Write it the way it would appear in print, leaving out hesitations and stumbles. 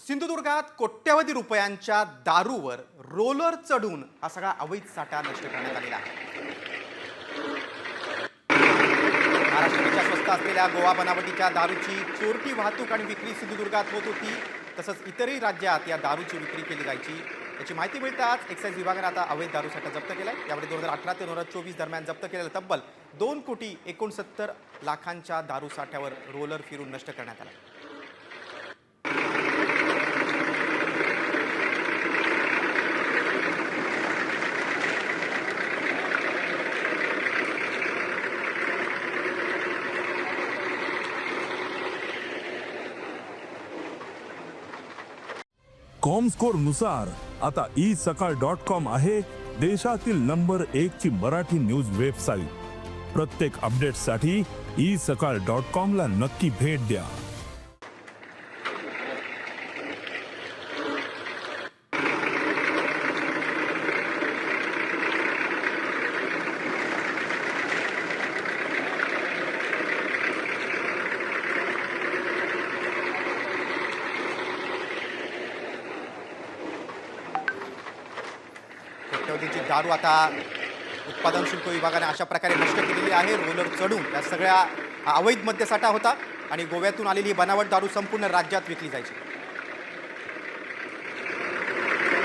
सिंधुदुर्गात कोट्यवधी रुपयांच्या दारूवर रोलर चढून हा सगळा अवैध साठा नष्ट करण्यात आलेला आहे। महाराष्ट्राच्या स्वस्त असलेल्या गोवा बनावटीच्या दारूची चोरटी वाहतूक आणि विक्री सिंधुदुर्गात होत होती। तसंच इतरही राज्यात या दारूची विक्री केली जायची। याची माहिती मिळताच एक्साइज विभागाने आता अवैध दारू साठा जप्त केलाय। यामध्ये 2018 ते 2024 दरम्यान जप्त केलेला तब्बल 2,69 लाखांच्या दारू साठ्यावर रोलर फिरून नष्ट करण्यात आला। कॉमस्कोर नुसार आता isakal.com आहे देशातील नंबर 1 ची मराठी न्यूज वेबसाईट। प्रत्येक अपडेटसाठी isakal.com ला नक्की भेट द्या। कोट्यवधीची दारू आता उत्पादन शुल्क विभागाने अशा प्रकारे नष्ट केलेली आहे। रोलर चढून या सगळ्या अवैध मद्यसाठा होता आणि गोव्यातून आलेली बनावट दारू संपूर्ण राज्यात विकली जायची।